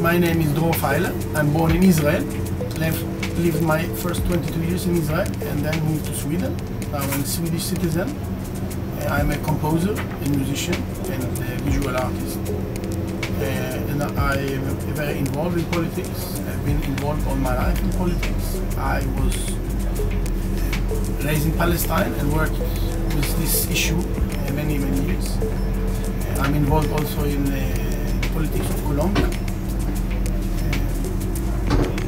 My name is Dror Feile. I'm born in Israel. Lived my first 22 years in Israel and then moved to Sweden. Now I'm a Swedish citizen. I'm a composer, a musician and a visual artist. And I am very involved in politics. I've been involved all my life in politics. I was raised in Palestine and worked with this issue many years. I'm involved also in the politics of Colombia.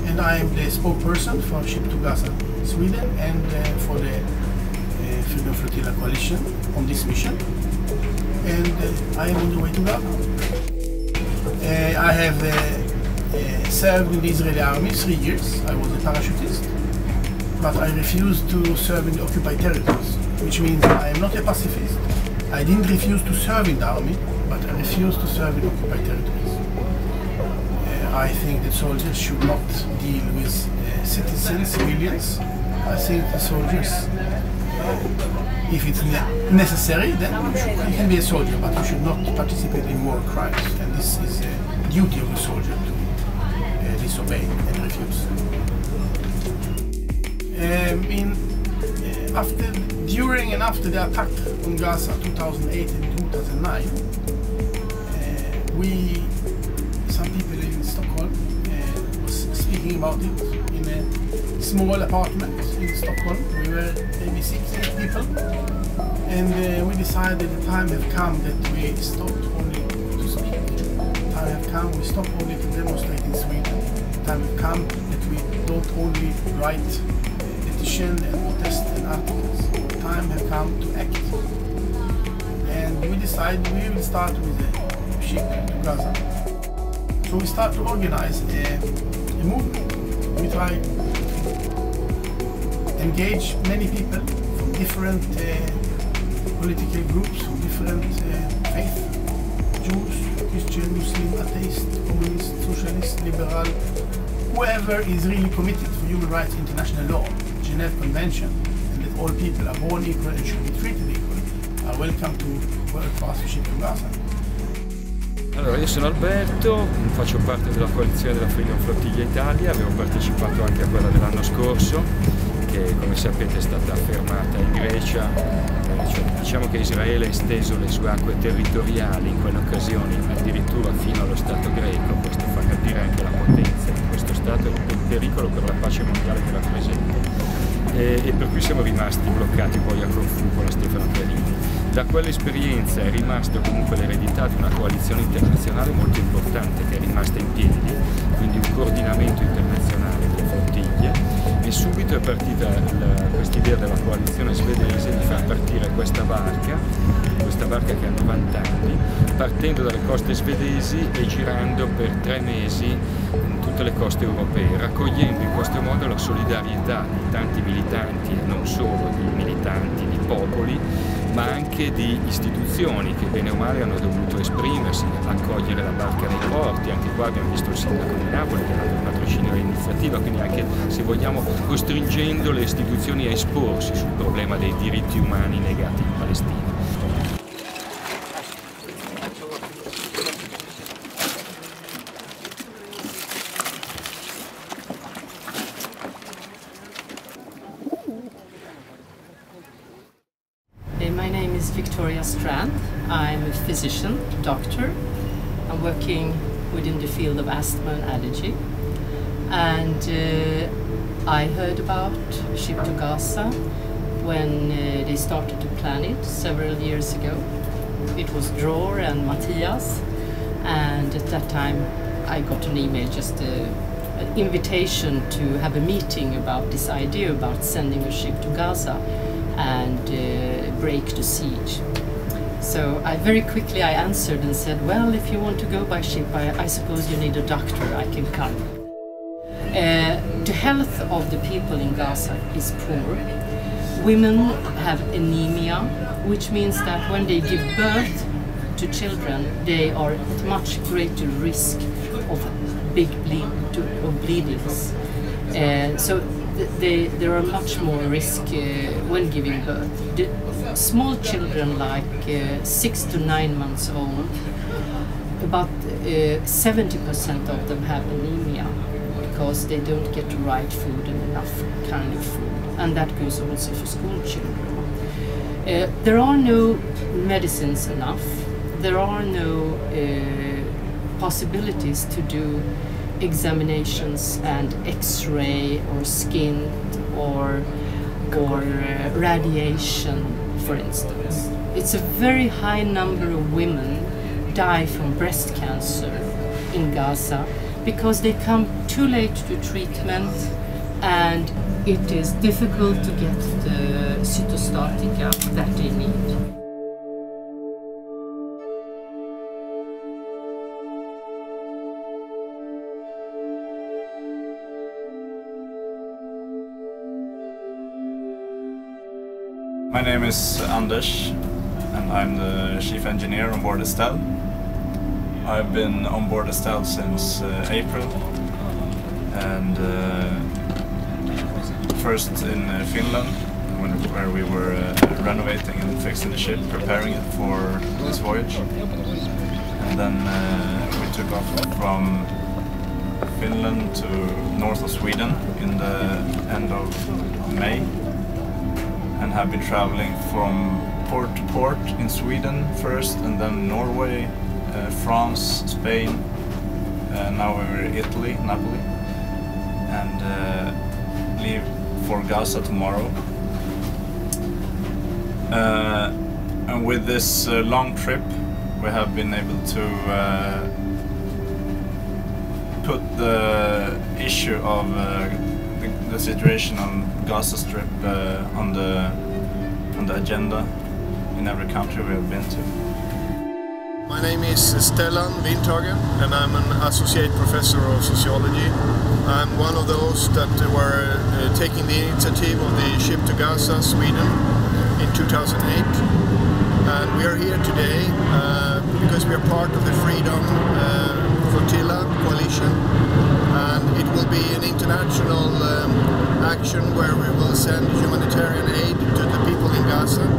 And I am the spokesperson for Ship to Gaza Sweden and for the Freedom Flotilla Coalition on this mission. And I am on the way to Gaza. I have served in the Israeli army 3 years. I was a parachutist, but I refused to serve in the occupied territories, which means I am not a pacifist. I didn't refuse to serve in the army, but I refused to serve in occupied territories. I think that soldiers should not deal with citizens, civilians. I think the soldiers, if it's necessary, then you can be a soldier, but you should not participate in war crimes. And this is a duty of a soldier to disobey and refuse. During and after the attack on Gaza 2008 and 2009, some people in Stockholm was speaking about it in a small apartment in Stockholm. We were maybe 6-8 people, and we decided the time had come that we stopped only to speak. The time had come we stopped only to demonstrate in Sweden. The time had come that we don't only write petition and protest and articles. The time had come to act. And we decided we will start with a ship to Gaza. So we start to organize a movement. We try to engage many people from different political groups, from different faiths, Jews, Christian, Muslim, atheist, communist, socialist, liberal, whoever is really committed to human rights international law, Geneva Convention, and that all people are born equal and should be treated equal, are welcome to work for us to Ship to Gaza. Allora, io sono Alberto, faccio parte della coalizione della Freedom Flotilla Italia, avevo partecipato anche a quella dell'anno scorso, che come sapete è stata fermata in Grecia. Diciamo che Israele ha esteso le sue acque territoriali in quell'occasione addirittura fino allo Stato greco. Questo fa capire anche la potenza di questo Stato e il pericolo per la pace mondiale che rappresenta. E per cui siamo rimasti bloccati poi a Corfù con la Stefano Chialini. Da quell'esperienza è rimasto comunque l'eredità di una coalizione internazionale molto importante che è rimasta in piedi, quindi un coordinamento internazionale delle flottiglie, e subito è partita questa idea della coalizione svedese di far partire questa barca che ha 90 anni, partendo dalle coste svedesi e girando per 3 mesi in tutte le coste europee, raccogliendo in questo modo la solidarietà di tanti militanti e non solo di militanti, di popoli, ma anche di istituzioni che bene o male hanno dovuto esprimersi, accogliere la barca nei porti. Anche qua abbiamo visto il sindaco di Napoli che ha dato un patrocinio all'iniziativa, quindi anche, se vogliamo, costringendo le istituzioni a esporsi sul problema dei diritti umani negati in Palestina. My name is Victoria Strand. I'm a physician, doctor. I'm working within the field of asthma and allergy. And I heard about Ship to Gaza when they started to plan it several years ago. It was Dror and Matthias, and at that time I got an email, just an invitation to have a meeting about this idea about sending a ship to Gaza and break the siege. So I very quickly answered and said, well, if you want to go by ship, I suppose you need a doctor, I can come. The health of the people in Gaza is poor. Women have anemia, which means that when they give birth to children, they are at much greater risk of bleedings. So there are much more risk when giving birth. The small children, like 6 to 9 months old, about 70% of them have anemia because they don't get the right food and enough kind of food, and that goes also for school children. There are no medicines enough. There are no possibilities to do examinations and X-ray or skin or radiation, for instance. It's a very high number of women die from breast cancer in Gaza because they come too late to treatment, and it is difficult to get the cytostatica that they need. My name is Anders, and I'm the chief engineer on board Estelle. I've been on board Estelle since April, and first in Finland, where we were renovating and fixing the ship, preparing it for this voyage. And then we took off from Finland to north of Sweden in the end of May, and have been traveling from port to port in Sweden first, and then Norway, France, Spain, now we're in Italy, Napoli, and leave for Gaza tomorrow. And with this long trip, we have been able to put the issue of the situation on Gaza Strip on the agenda in every country we have been to. My name is Estelle di Ship, and I'm an associate professor of sociology. I'm one of those that were taking the initiative of the ship to Gaza, Sweden, in 2008. And we are here today because we are part of the Freedom Flotilla coalition, and it will be an international action where we will send humanitarian aid to the people in Gaza.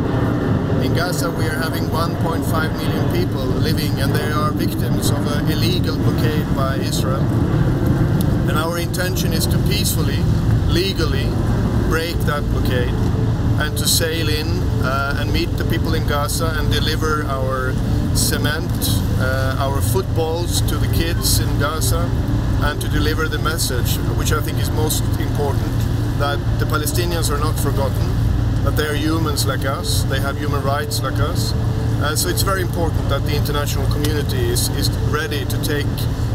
In Gaza we are having 1.5 million people living, and they are victims of an illegal blockade by Israel. And our intention is to peacefully, legally break that blockade and to sail in and meet the people in Gaza and deliver our cement, our footballs to the kids in Gaza, and to deliver the message, which I think is most important, that the Palestinians are not forgotten, that they are humans like us, they have human rights like us. So it's very important that the international community is ready to take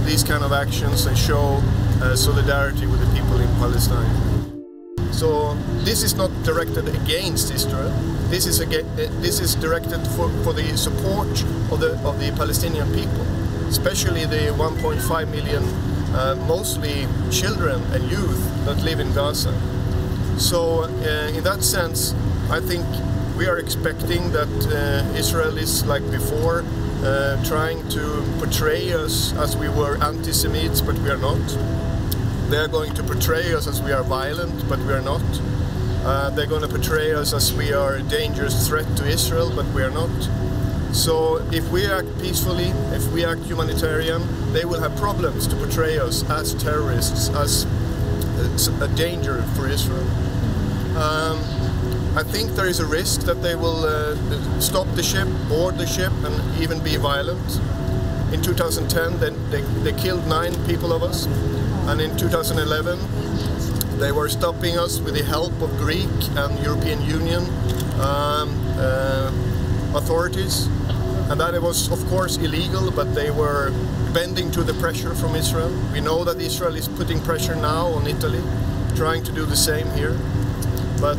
these kind of actions and show solidarity with the people in Palestine. So this is not directed against Israel. This is directed for the support of the Palestinian people, especially the 1.5 million, mostly children and youth that live in Gaza. So in that sense, I think we are expecting that Israel is, like before, trying to portray us as we were anti-Semites, but we are not. They are going to portray us as we are violent, but we are not. They're going to portray us as we are a dangerous threat to Israel, but we are not. So if we act peacefully, if we act humanitarian, they will have problems to portray us as terrorists, as a danger for Israel. I think there is a risk that they will stop the ship, board the ship, and even be violent. In 2010, they killed 9 people of us, and in 2011, they were stopping us with the help of Greek and European Union authorities, and that it was, of course, illegal, but they were bending to the pressure from Israel. We know that Israel is putting pressure now on Italy, trying to do the same here. But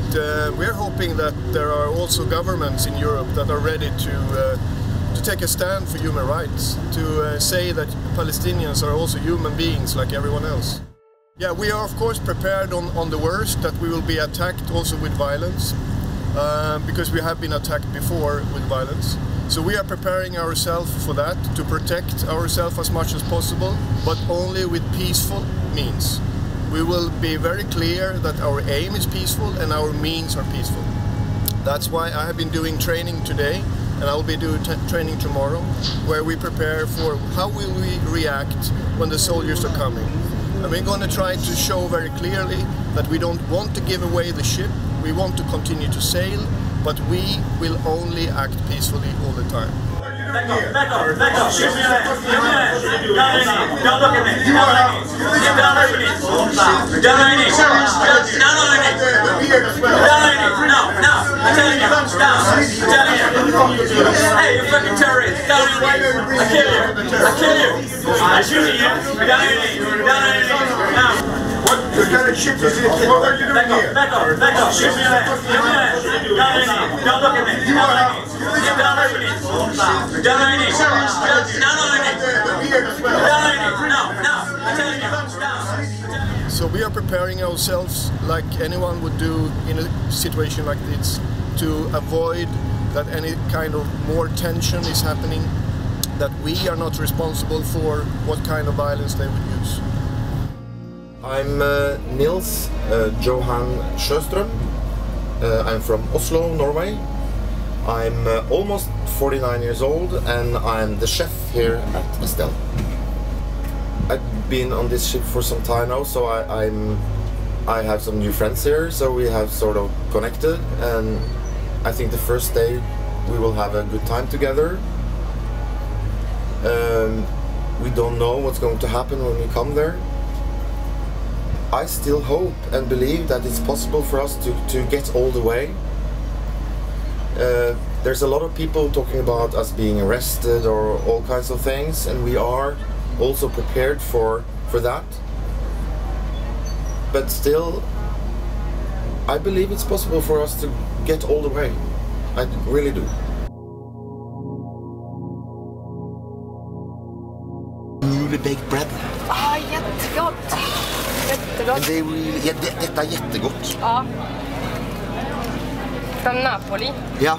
we're hoping that there are also governments in Europe that are ready to take a stand for human rights, to say that Palestinians are also human beings like everyone else. Yeah, we are of course prepared on the worst, that we will be attacked also with violence, because we have been attacked before with violence. So we are preparing ourselves for that, to protect ourselves as much as possible, but only with peaceful means. We will be very clear that our aim is peaceful and our means are peaceful. That's why I have been doing training today and I'll be doing training tomorrow, where we prepare for how will we react when the soldiers are coming. And we're going to try to show very clearly that we don't want to give away the ship, we want to continue to sail, but we will only act peacefully all the time. Back off. Shoot me away. Don't look at me. Down on my knees. Down on my knees. Down on my knees. Down on my knees. No. I'm telling you. Down. I'm telling you. Hey, you fucking terrorist. Down on your knees. I kill you. I'm shooting you. Down on your knees. Down on your knees. Now. What kind of shit is this? What are you doing here? Back off. Shoot me away. Down on your knees. Don't look at me. Down on my knees. Down on your knees. Down on your knees. Down on your knees. Down on your knees. No. I'm telling you. Down. So we are preparing ourselves like anyone would do in a situation like this to avoid that any kind of more tension is happening, that we are not responsible for what kind of violence they would use. I'm Nils Johan Sjöström. I'm from Oslo, Norway. I'm almost 49 years old and I'm the chef here at Estelle. I've been on this ship for some time now, so I have some new friends here, so we have sort of connected, and I think the first day we will have a good time together. We don't know what's going to happen when we come there. I still hope and believe that it's possible for us to get all the way. There's a lot of people talking about us being arrested or all kinds of things, and we are also prepared for that. But still, I believe it's possible for us to get all the way. I really do. Newly baked bread. Jättegott! Jättegott. Detta är jättegott. Ja. Från Napoli. Ja.